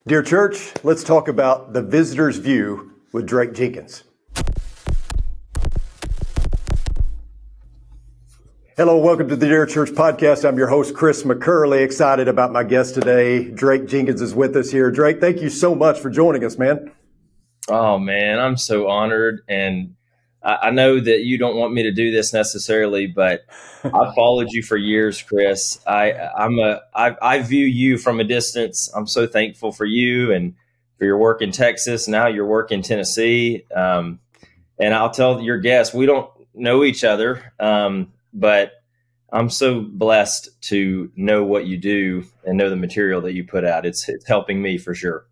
Dear church, let's talk about the visitor's view with Drake Jenkins. Hello, welcome to the Dear Church podcast. I'm your host, Chris McCurley. Excited about my guest today. Drake Jenkins is with us here. Drake, thank you so much for joining us, man. Oh, man, I'm so honored. And I know that you don't want me to do this necessarily, but I followed you for years, Chris. I view you from a distance. I'm so thankful for you and for your work in Texas. Now your work in Tennessee. And I'll tell your guests, we don't know each other, but I'm so blessed to know what you do and know the material that you put out. It's helping me for sure.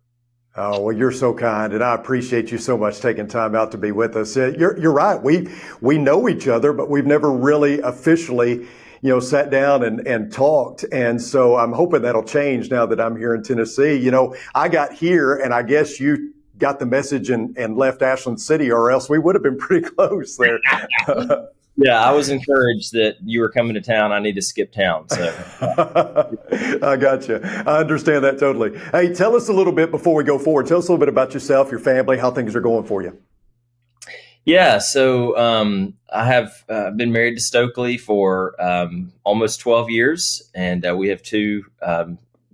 Oh, well, you're so kind, and I appreciate you so much taking time out to be with us. You're right. We know each other, but we've never really officially, sat down and talked. And so I'm hoping that'll change now that I'm here in Tennessee. I got here, and I guess you got the message and left Ashland City, or else we would have been pretty close there. Yeah, I was encouraged that you were coming to town. I need to skip town. So I got you. I understand that totally. Hey, tell us a little bit before we go forward. Tell us a little bit about yourself, your family, how things are going for you. Yeah, so I have been married to Stokely for almost 12 years, and we have two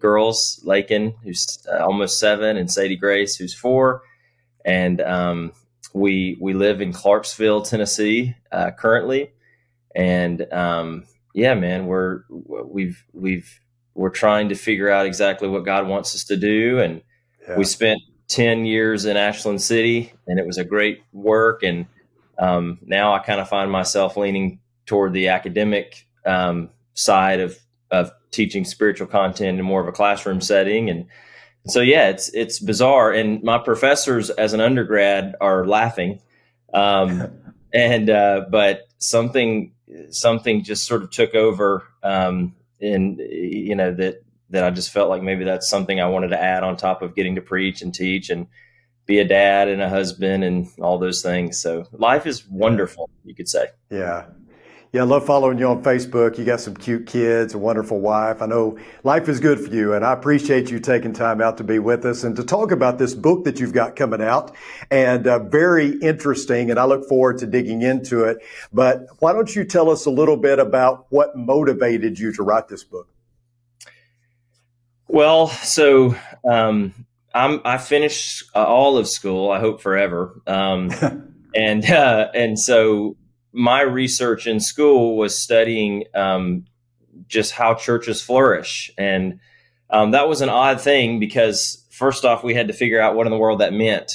girls, Lakin, who's almost 7, and Sadie Grace, who's 4, and we live in Clarksville, Tennessee, currently, and yeah, man, we're trying to figure out exactly what God wants us to do, and we spent 10 years in Ashland City, and it was a great work, and now I kind of find myself leaning toward the academic side of teaching spiritual content in more of a classroom setting, and so, yeah, it's bizarre. And my professors as an undergrad are laughing. But something just sort of took over. That I just felt like maybe that's something I wanted to add on top of getting to preach and teach and be a dad and a husband and all those things. So life is wonderful, you could say. Yeah. Yeah, I love following you on Facebook. You got some cute kids, a wonderful wife. I know life is good for you, and I appreciate you taking time out to be with us and to talk about this book that you've got coming out, and very interesting, and I look forward to digging into it. But why don't you tell us a little bit about what motivated you to write this book? Well, so I finished all of school, I hope forever, and so my research in school was studying just how churches flourish. And that was an odd thing because, first off, we had to figure out what in the world that meant.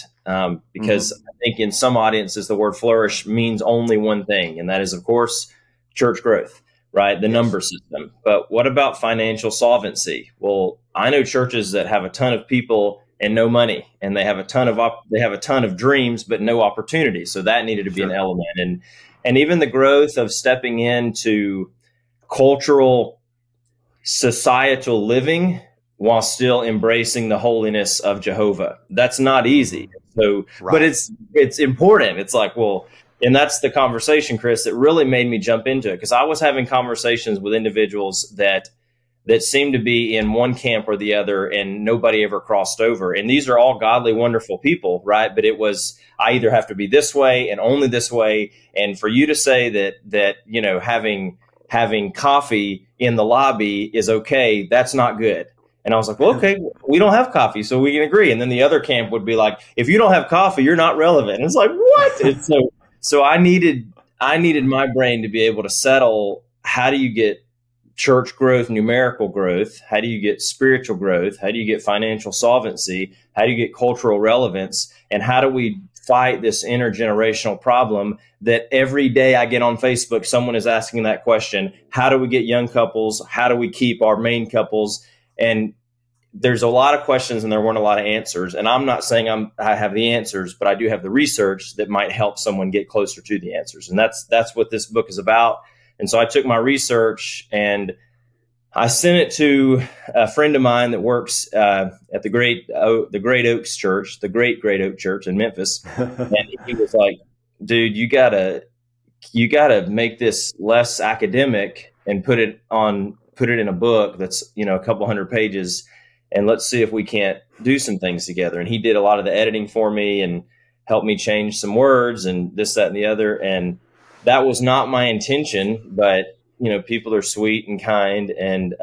Because I think in some audiences, the word flourish means only one thing. And that is, of course, church growth, right? The number system. But what about financial solvency? Well, I know churches that have a ton of people and no money, and they have a ton of dreams, but no opportunity. So that needed to be an element. And even the growth of stepping into cultural, societal living while still embracing the holiness of Jehovah. That's not easy. So, but it's important. It's like, well, and that's the conversation, Chris, that really made me jump into it, because I was having conversations with individuals that seemed to be in one camp or the other, and nobody ever crossed over. And these are all godly, wonderful people, right? But it was, I either have to be this way and only this way. And for you to say that having coffee in the lobby is okay, that's not good. And I was like, well, okay, we don't have coffee, so we can agree. And then the other camp would be like, if you don't have coffee, you're not relevant. And it's like, what? And so I needed my brain to be able to settle, how do you get church growth, numerical growth? How do you get spiritual growth? How do you get financial solvency? How do you get cultural relevance? And how do we fight this intergenerational problem that every day I get on Facebook, someone is asking that question? How do we get young couples? How do we keep our main couples? And there's a lot of questions and there weren't a lot of answers. And I'm not saying I have the answers, but I do have the research that might help someone get closer to the answers. And that's what this book is about. And so I took my research and I sent it to a friend of mine that works at the Great Oaks Church, the Great Oak Church in Memphis. And he was like, dude, you gotta make this less academic and put it in a book that's, a couple hundred pages. and let's see if we can't do some things together. And he did a lot of the editing for me and helped me change some words and this, that, and the other. And that was not my intention, but people are sweet and kind. And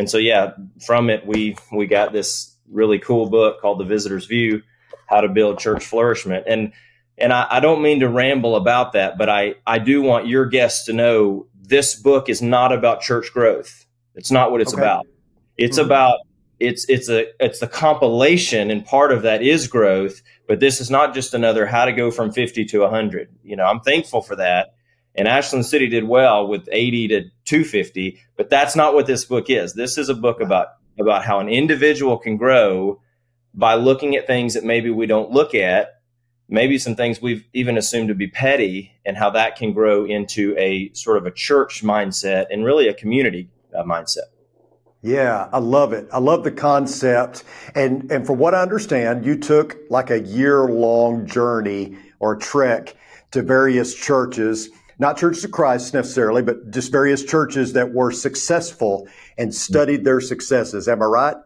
so, yeah, from it, we got this really cool book called The Visitor's View, How to Build Church Flourishment. And I don't mean to ramble about that, but I do want your guests to know this book is not about church growth. It's not what it's about. It's about, it's the compilation, and part of that is growth, but this is not just another how to go from 50 to 100. I'm thankful for that. And Ashland City did well with 80 to 250, but that's not what this book is. This is a book about how an individual can grow by looking at things that maybe we don't look at, maybe some things we've even assumed to be petty, and how that can grow into a sort of a church mindset and really a community mindset. Yeah, I love it. I love the concept. And from what I understand, you took like a year-long journey or trek to various churches, not Churches of Christ necessarily, but just various churches that were successful and studied their successes. Am I right?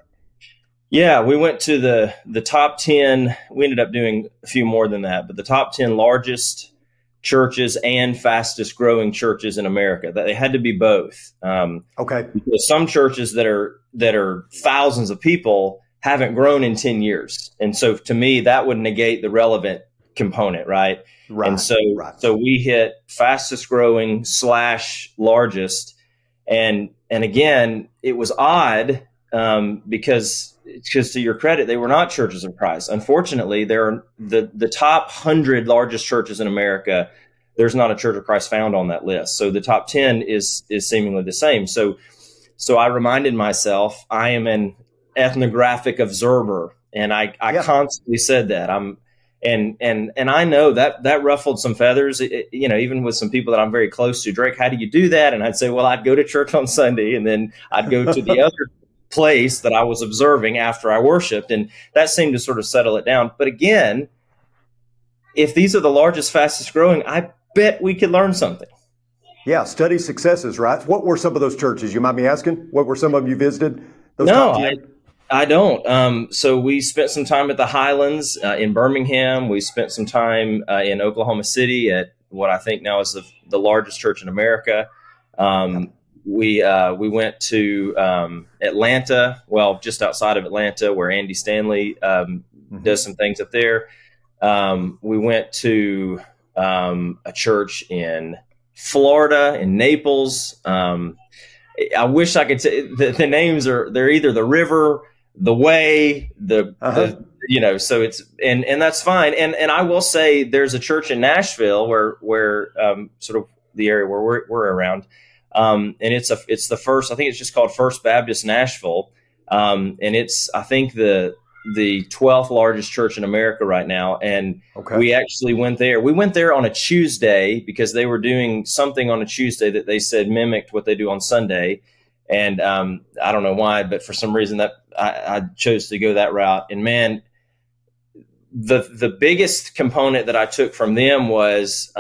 Yeah, we went to the top 10. We ended up doing a few more than that, but the top 10 largest churches and fastest growing churches in America. That they had to be both. Because some churches that are thousands of people haven't grown in 10 years. And so to me, that would negate the relevant component, right? And so we hit fastest growing / largest. And again, it was odd because to your credit, they were not Churches of Christ. Unfortunately, there are the top 100 largest churches in America. There's not a Church of Christ found on that list. So the top 10 is seemingly the same. So I reminded myself, I am an ethnographic observer, and I constantly said that. And I know that ruffled some feathers, even with some people that I'm very close to. Drake, how do you do that? And I'd say, well, I'd go to church on Sunday, and then I'd go to the other place that I was observing after I worshiped. And that seemed to sort of settle it down. But again, if these are the largest, fastest growing, I bet we could learn something. Yeah, study successes, right? What were some of those churches? You mind me asking? What were some of them you visited? No, I don't. So we spent some time at the Highlands in Birmingham. We spent some time in Oklahoma City at what I think now is the largest church in America. We went to Atlanta, well, just outside of Atlanta, where Andy Stanley does some things up there. We went to a church in Florida, in Naples. I wish I could say the names they're either the river, the way, so it's, and that's fine. And I will say there's a church in Nashville where sort of the area where we're around. And it's the first, I think it's just called First Baptist Nashville. And it's, I think the 12th largest church in America right now. And we actually went there. We went there on a Tuesday because they were doing something on a Tuesday that they said mimicked what they do on Sunday. And I don't know why, but for some reason that I chose to go that route. And man, the biggest component that I took from them was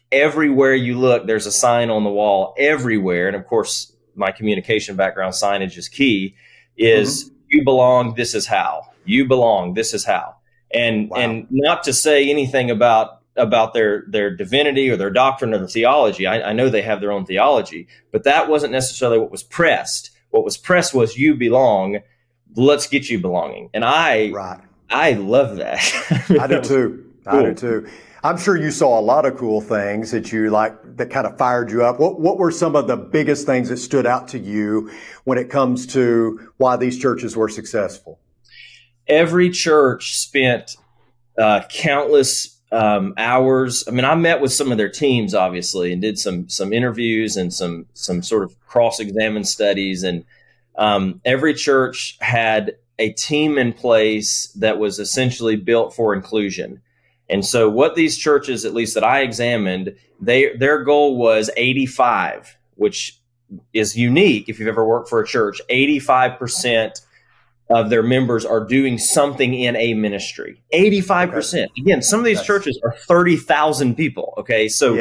everywhere you look, there's a sign on the wall everywhere. And of course, my communication background, signage is key, is you belong, this is how. You belong, this is how. And not to say anything about their divinity or their doctrine or their theology. I know they have their own theology, but that wasn't necessarily what was pressed. What was pressed was you belong, let's get you belonging. And I love that. I do too. Cool. I do too. I'm sure you saw a lot of cool things that that kind of fired you up. What were some of the biggest things that stood out to you when it comes to why these churches were successful? Every church spent countless hours. I mean, I met with some of their teams, obviously, and did some interviews and some sort of cross-examined studies. And every church had a team in place that was essentially built for inclusion. And so what these churches, at least that I examined, their goal was 85, which is unique if you've ever worked for a church. 85% of their members are doing something in a ministry. 85%. Okay. Again, some of these churches are 30,000 people. Okay. So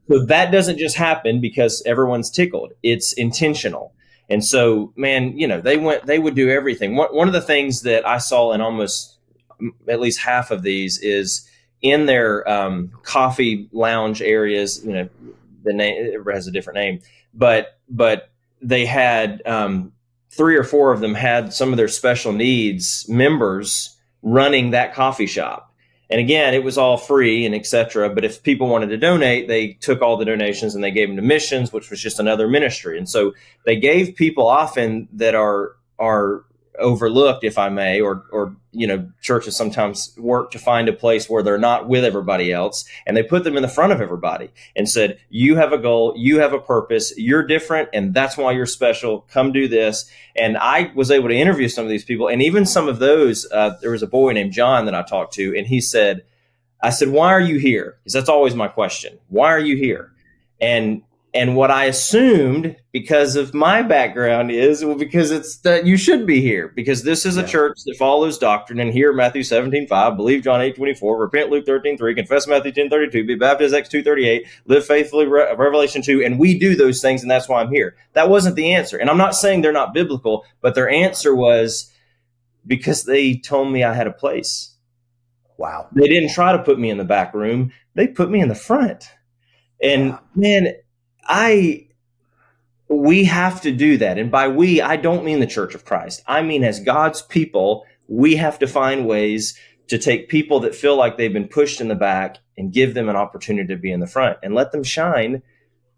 that doesn't just happen because everyone's tickled. It's intentional. And so, man, they would do everything. One of the things that I saw in almost at least half of these is in their coffee lounge areas. The name, it has a different name, but they had 3 or 4 of them had some of their special needs members running that coffee shop. And again, it was all free and etc. But if people wanted to donate, they took all the donations and they gave them to missions, which was just another ministry. And so they gave people often that are overlooked, if I may, or churches sometimes work to find a place where they're not with everybody else, and they put them in the front of everybody and said, you have a goal, you have a purpose, you're different, and that's why you're special. Come do this. And I was able to interview some of these people, and even some of those, there was a boy named John that I talked to, and he said, I said, why are you here? Because that's always my question. Why are you here? And what I assumed, because of my background, is, well, because it's that you should be here, because this is a church that follows doctrine, and hear Matthew 17:5, believe John 8:24, repent Luke 13:3, confess Matthew 10:32, be baptized Acts 2:38, live faithfully Revelation 2, and we do those things, and that's why I'm here. That wasn't the answer. And I'm not saying they're not biblical, but their answer was because they told me I had a place. Wow. They didn't try to put me in the back room. They put me in the front. And man, we have to do that. And by we, I don't mean the Church of Christ. I mean, as God's people, we have to find ways to take people that feel like they've been pushed in the back and give them an opportunity to be in the front and let them shine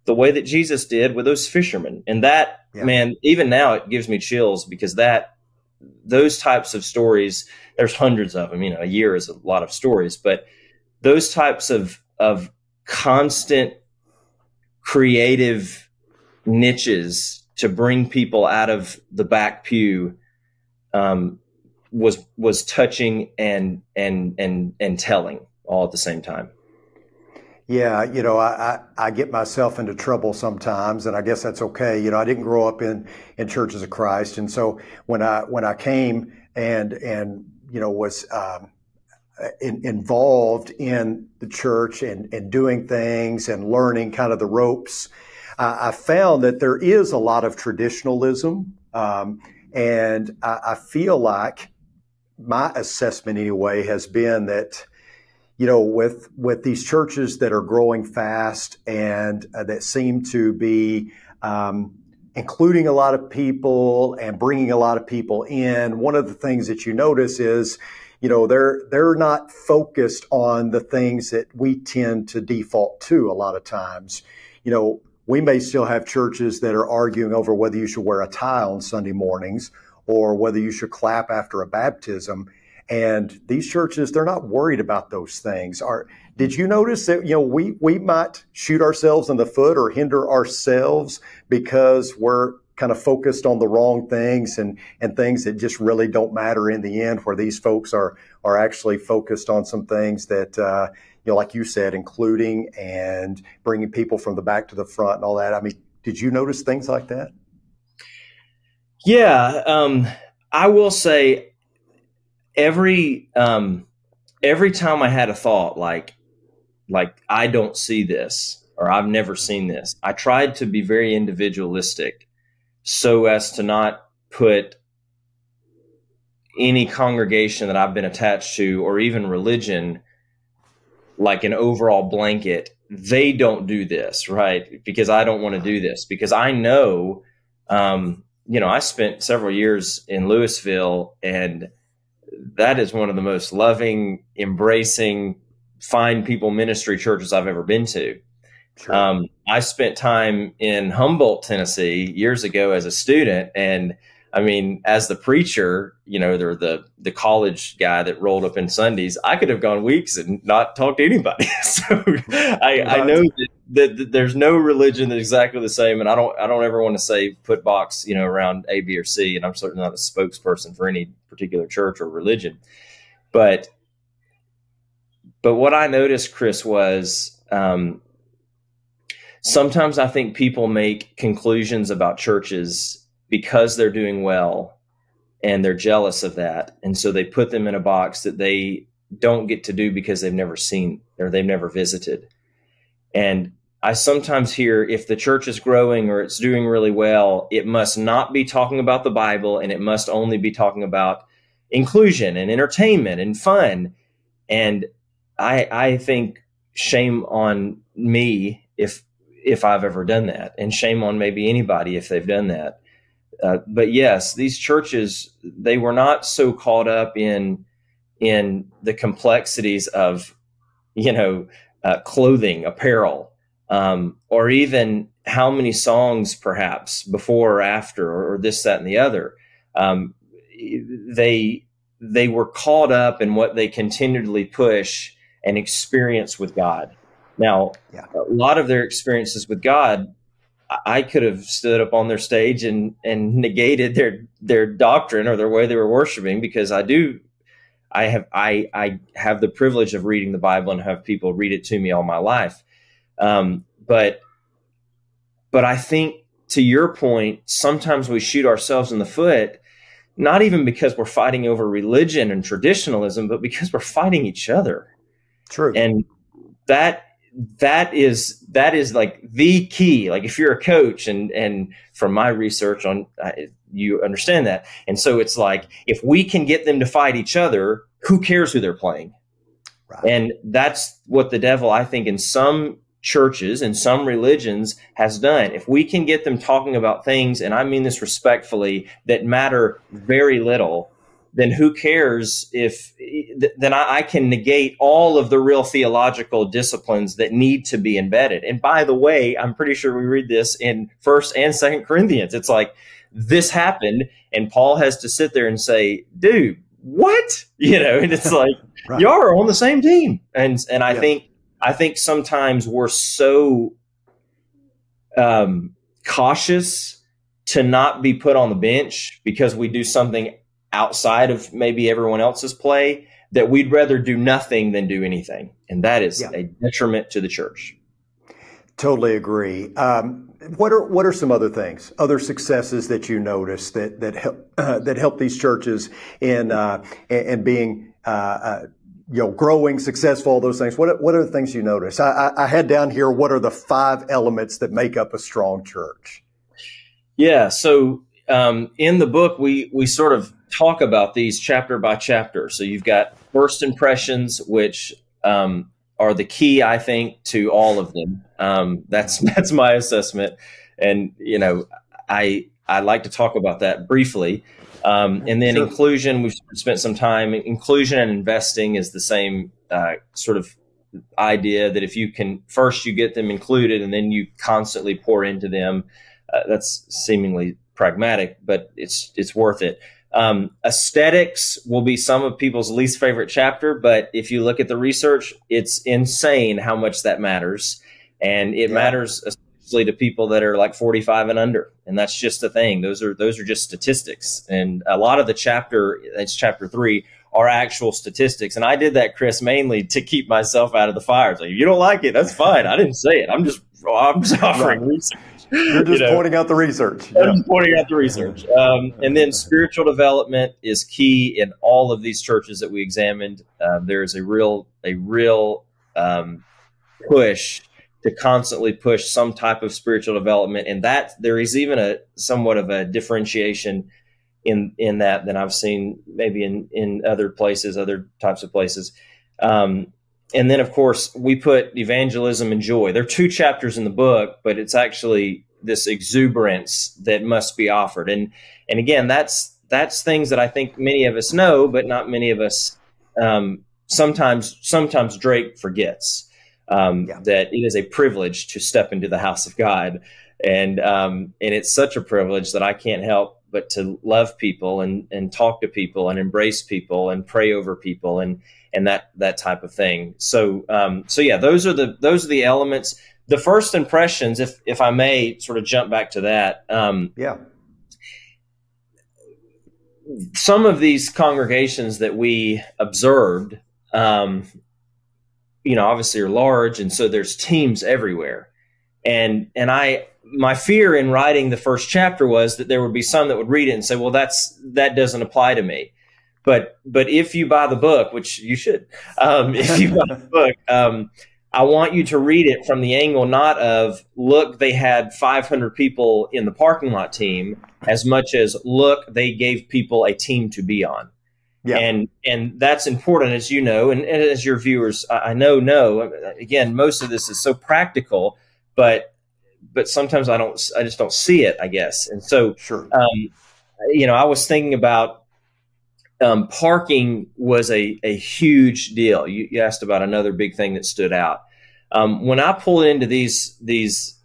the way that Jesus did with those fishermen. And that, man, even now it gives me chills, because those types of stories, there's hundreds of them. A year is a lot of stories, but those types of constant creative niches to bring people out of the back pew was touching and telling all at the same time. Yeah, I get myself into trouble sometimes, and I guess that's okay. I didn't grow up in churches of Christ, and so when I came and was involved in the church and doing things and learning kind of the ropes, I found that there is a lot of traditionalism. And I feel like my assessment anyway has been that, with these churches that are growing fast and that seem to be including a lot of people and bringing a lot of people in, one of the things that you notice is, they're not focused on the things that we tend to default to a lot of times. We may still have churches that are arguing over whether you should wear a tie on Sunday mornings or whether you should clap after a baptism. And these churches, they're not worried about those things. Did you notice that, we might shoot ourselves in the foot or hinder ourselves because we're kind of focused on the wrong things and things that just really don't matter in the end, where these folks are actually focused on some things that, like you said, including and bringing people from the back to the front and all that. I mean, did you notice things like that? Yeah. I will say every time I had a thought like I don't see this, or I've never seen this, I tried to be very individualistic so as to not put any congregation that I've been attached to, or even religion, like an overall blanket. They don't do this, right? Because I don't want to do this, because I know, I spent several years in Louisville, and that is one of the most loving, embracing, fine people ministry churches I've ever been to. Sure. I spent time in Humboldt, Tennessee years ago as a student. And I mean, as the preacher, they're the college guy that rolled up in Sundays. I could have gone weeks and not talked to anybody. So I know that there's no religion that's exactly the same. And I don't ever want to say put box, around A, B, or C. And I'm certainly not a spokesperson for any particular church or religion. But what I noticed, Chris, was, sometimes I think people make conclusions about churches because they're doing well and they're jealous of that. And so they put them in a box that they don't get to do because they've never seen or they've never visited. And I sometimes hear if the church is growing or it's doing really well, it must not be talking about the Bible, and it must only be talking about inclusion and entertainment and fun. And I think shame on me if I've ever done that, and shame on maybe anybody if they've done that. But yes, these churches, they were not so caught up in the complexities of, clothing, apparel, or even how many songs perhaps before or after, or this, that, and the other. They were caught up in what they continually push and experience with God. Now, a lot of their experiences with God, I could have stood up on their stage and negated their doctrine or their way they were worshiping, because I have the privilege of reading the Bible and have people read it to me all my life. But I think, to your point, sometimes we shoot ourselves in the foot, not even because we're fighting over religion and traditionalism, but because we're fighting each other. True. And that is like the key. Like, if you're a coach, and from my research on, you understand that. And so it's like, if we can get them to fight each other, who cares who they're playing? Right. And that's what the devil, I think, in some churches and some religions has done. If we can get them talking about things, and I mean this respectfully, that matter very little, then who cares then I can negate all of the real theological disciplines that need to be embedded. And by the way, I'm pretty sure we read this in 1st and 2nd Corinthians. It's like, this happened, and Paul has to sit there and say, dude, what? And it's like, right. Y'all are on the same team. And I think sometimes we're so cautious to not be put on the bench because we do something outside of maybe everyone else's play, that we'd rather do nothing than do anything. And that is a detriment to the church. Totally agree. What are some other things, other successes that you notice that help these churches in being growing, successful, all those things? What are the things you notice? I had down here, what are the 5 elements that make up a strong church? Yeah. So in the book, we sort of talk about these chapter by chapter. So you've got first impressions, which are the key, I think, to all of them. That's my assessment. And, I like to talk about that briefly. And then inclusion, we've spent some time. Inclusion and investing is the same sort of idea, that if you can, first you get them included and then you constantly pour into them. That's seemingly pragmatic, but it's worth it. Aesthetics will be some of people's least favorite chapter, but if you look at the research, it's insane how much that matters. And it matters especially to people that are like 45 and under. And that's just the thing. Those are just statistics. And a lot of the chapter, that's chapter 3, are actual statistics. And I did that, Chris, mainly to keep myself out of the fire. It's like, if you don't like it, that's fine. I didn't say it. I'm just offering research. You're just pointing out the research. I'm just pointing out the research. And then spiritual development is key in all of these churches that we examined. There's a real push to constantly push some type of spiritual development, and that there is even a somewhat of a differentiation in that than I've seen maybe in other places, other types of places. And then, of course, we put evangelism and joy. There are 2 chapters in the book, but it's actually this exuberance that must be offered. And again, that's things that I think many of us know, but not many of us. Sometimes Drake forgets that it is a privilege to step into the house of God, and it's such a privilege that I can't help but to love people and talk to people and embrace people and pray over people and that type of thing. So yeah, those are the elements. The first impressions, if I may sort of jump back to that. Some of these congregations that we observed, obviously are large, and so there's teams everywhere. And my fear in writing the first chapter was that there would be some that would read it and say, well, that doesn't apply to me. But if you buy the book, which you should, if you buy the book, I want you to read it from the angle not of, look, they had 500 people in the parking lot team, as much as, look, they gave people a team to be on. Yeah. And that's important, as you know, and as your viewers, I know. Again, most of this is so practical, but sometimes I just don't see it, I guess. And so, sure. I was thinking about parking was a huge deal. You asked about another big thing that stood out. When I pull into these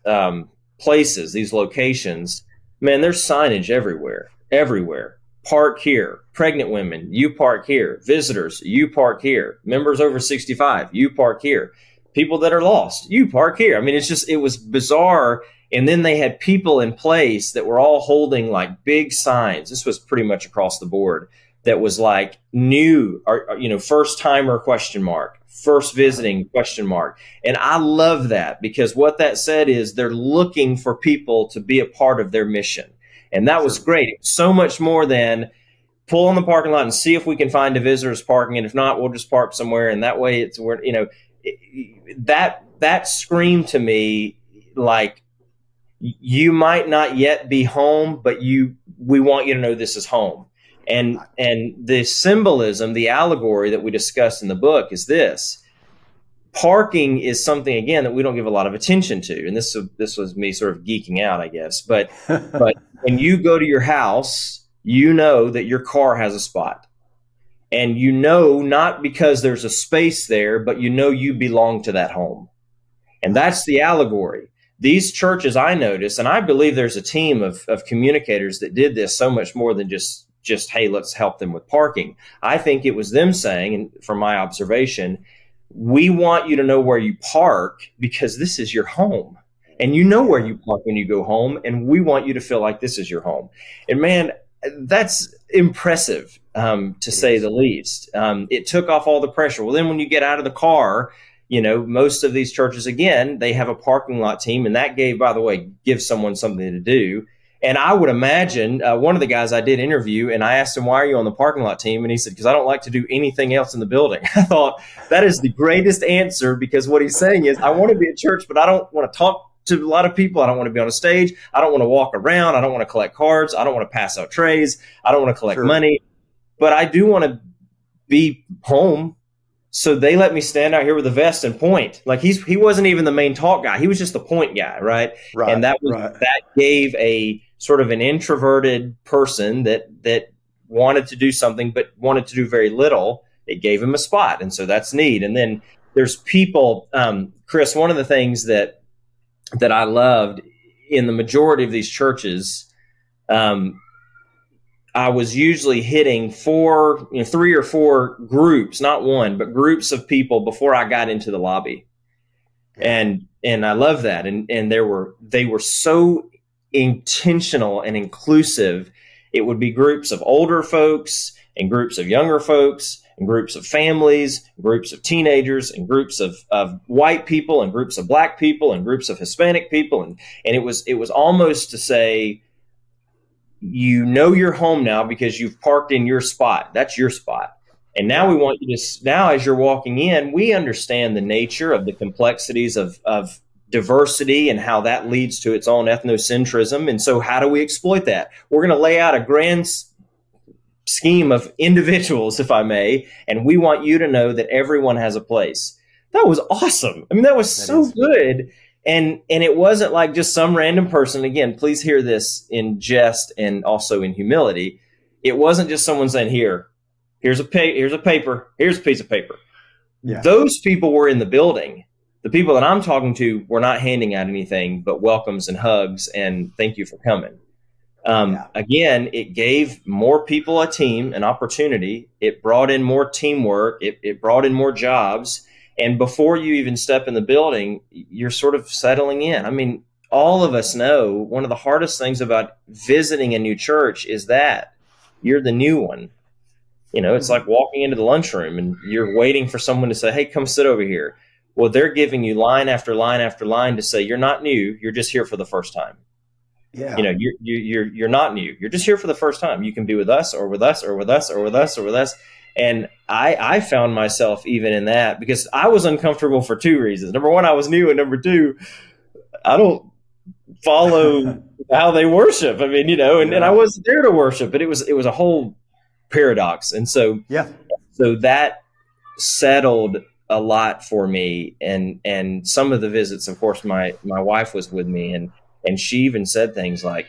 places, these locations, man, there's signage everywhere. Park here. Pregnant women, you park here. Visitors, you park here. Members over 65, you park here. People that are lost, you park here. I mean, it was bizarre. And then they had people in place that were all holding like big signs. This was pretty much across the board. That was like new, or, first timer ? First visiting ? And I love that, because what that said is they're looking for people to be a part of their mission. And that was great. So much more than pull in the parking lot and see if we can find a visitor's parking. And if not, we'll just park somewhere. And that way it's where, that screamed to me like, you might not yet be home, but we want you to know this is home. And the symbolism, the allegory that we discussed in the book is this. Parking is something, again, that we don't give a lot of attention to. And this was me sort of geeking out, I guess. But when you go to your house, you know that your car has a spot. And not because there's a space there, but you belong to that home. And that's the allegory. These churches, I notice, and I believe there's a team of communicators that did this so much more than just, hey, let's help them with parking. I think it was them saying, and from my observation, we want you to know where you park because this is your home. And you know where you park when you go home, and we want you to feel like this is your home. And man, that's impressive, to say the least. It took off all the pressure. Well, then when you get out of the car, most of these churches, again, they have a parking lot team, and that gives someone something to do. And I would imagine one of the guys I did interview, and I asked him, why are you on the parking lot team? And he said, because I don't like to do anything else in the building. I thought that is the greatest answer, because what he's saying is, I want to be at church, but I don't want to talk to a lot of people. I don't want to be on a stage. I don't want to walk around. I don't want to collect cards. I don't want to pass out trays. I don't want to collect money. But I do want to be home. So they let me stand out here with a vest and point. Like he wasn't even the main talk guy. He was just the point guy, right? And that gave a sort of an introverted person that wanted to do something but wanted to do very little. It gave him a spot, and so that's neat. And then there's people, Chris. One of the things that I loved in the majority of these churches, I was usually hitting 3 or 4 groups, not one, but groups of people before I got into the lobby. And I love that. And they were so intentional and inclusive. It would be groups of older folks and groups of younger folks and groups of families, groups of teenagers and groups of white people and groups of black people and groups of Hispanic people. And it was almost to say, you're home now because you've parked in your spot. That's your spot. And now we want you to, now as you're walking in, we understand the nature of the complexities of diversity and how that leads to its own ethnocentrism. And so how do we exploit that? We're going to lay out a grand scheme of individuals, if I may, and we want you to know that everyone has a place. That was awesome. I mean, that was so good. And it wasn't like just some random person. Again, please hear this in jest and also in humility. It wasn't just someone saying, here's a paper, here's a piece of paper. Yeah. Those people were in the building. The people that I'm talking to were not handing out anything but welcomes and hugs and thank you for coming. Again, it gave more people a team, an opportunity. It brought in more teamwork. It brought in more jobs. And before you even step in the building, you're sort of settling in. I mean, all of us know one of the hardest things about visiting a new church is that you're the new one. It's like walking into the lunchroom and you're waiting for someone to say, hey, come sit over here. Well, they're giving you line after line after line to say, you're not new. You're just here for the first time. Yeah. You're not new. You're just here for the first time. You can be with us or with us or with us or with us or with us. And I found myself even in that because I was uncomfortable for two reasons. Number one, I was new, and number two, I don't follow how they worship. I mean, and I wasn't there to worship, but it was a whole paradox. And so that settled a lot for me. And some of the visits, of course, my wife was with me, and she even said things like,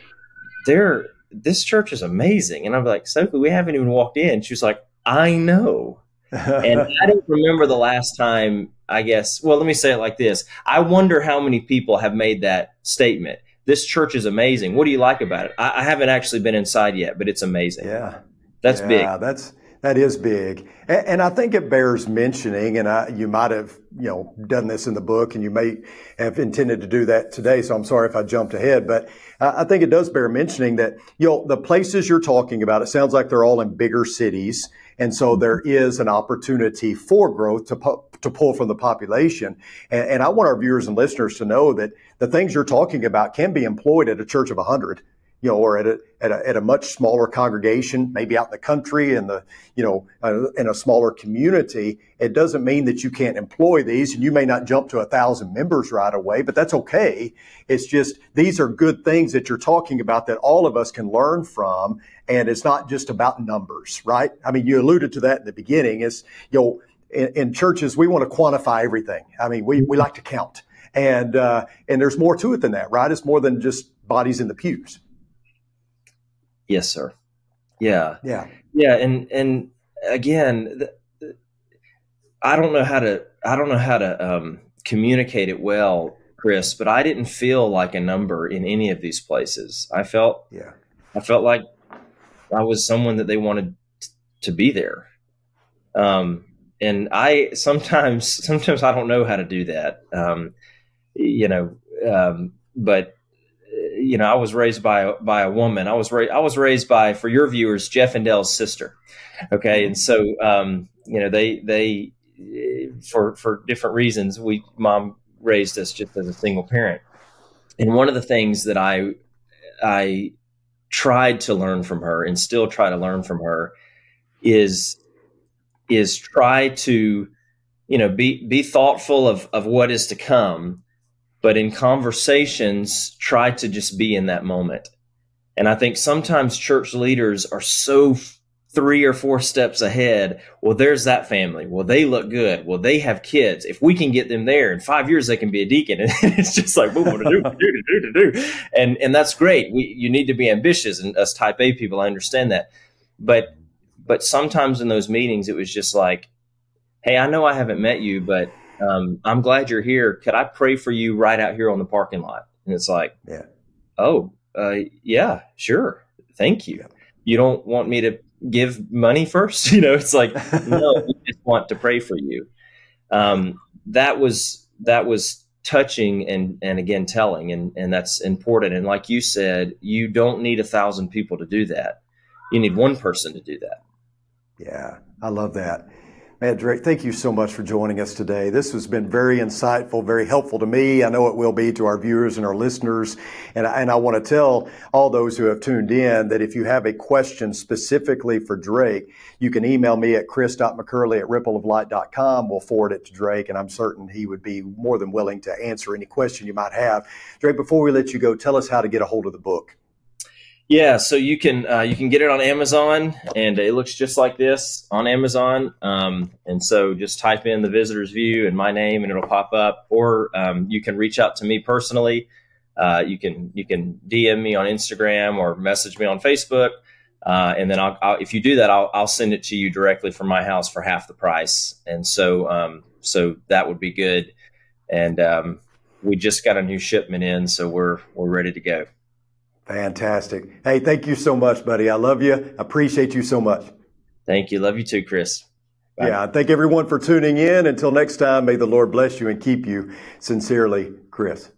this church is amazing. And I'm like, Sophie, we haven't even walked in. She was like, I know. And I don't remember the last time, I guess. Well, let me say it like this. I wonder how many people have made that statement. This church is amazing. What do you like about it? I haven't actually been inside yet, but it's amazing. Yeah. That's big. That is big. And I think it bears mentioning, and you might have, done this in the book, and you may have intended to do that today. So I'm sorry if I jumped ahead, but I think it does bear mentioning that, the places you're talking about, it sounds like they're all in bigger cities. And so there is an opportunity for growth to pull from the population. And I want our viewers and listeners to know that the things you're talking about can be employed at a church of 100, or at a much smaller congregation, maybe out in the country in a smaller community. It doesn't mean that you can't employ these, and you may not jump to 1,000 members right away, but that's okay. It's just, these are good things that you're talking about that all of us can learn from. And it's not just about numbers, right? I mean, you alluded to that in the beginning. Is, in churches, we want to quantify everything. I mean, we like to count, and there's more to it than that, right? It's more than just bodies in the pews. Yes, sir. Yeah. Yeah. Yeah. And again, I don't know how to communicate it well, Chris, but I didn't feel like a number in any of these places. I felt like I was someone that they wanted to be there. And I sometimes I don't know how to do that. But I was raised by a woman. I was raised by, for your viewers, Jeff and Dell's sister. Okay. And so, they for different reasons, mom raised us just as a single parent. And one of the things that I tried to learn from her, and still try to learn from her, is try to, be thoughtful of what is to come, but in conversations, try to just be in that moment. And I think sometimes church leaders are so 3 or 4 steps ahead. Well, there's that family. Well, they look good. Well, they have kids. If we can get them there in 5 years, they can be a deacon. And it's just like, boom, do. And that's great. You need to be ambitious. And us type A people, I understand that. But sometimes in those meetings, it was just like, hey, I know I haven't met you, but I'm glad you're here. Could I pray for you right out here on the parking lot? And it's like, yeah, sure. Thank you. You don't want me to give money first? It's like, no, we just want to pray for you. That was touching and again, telling, and that's important. And like you said, you don't need 1,000 people to do that. You need one person to do that. Yeah, I love that. Man, Drake, thank you so much for joining us today. This has been very insightful, very helpful to me. I know it will be to our viewers and our listeners. And I want to tell all those who have tuned in that if you have a question specifically for Drake, you can email me at chris.mccurley@rippleoflight.com. We'll forward it to Drake, and I'm certain he would be more than willing to answer any question you might have. Drake, before we let you go, tell us how to get a hold of the book. Yeah, so you can get it on Amazon, and it looks just like this on Amazon. And so just type in The Visitor's View and my name, and it'll pop up. Or you can reach out to me personally. You can DM me on Instagram or message me on Facebook, and then I'll if you do that, I'll send it to you directly from my house for half the price. And so that would be good. And we just got a new shipment in, so we're ready to go. Fantastic. Hey, thank you so much, buddy. I love you. Appreciate you so much. Thank you. Love you too, Chris. Bye. Yeah. Thank everyone for tuning in. Until next time, may the Lord bless you and keep you. Sincerely, Chris.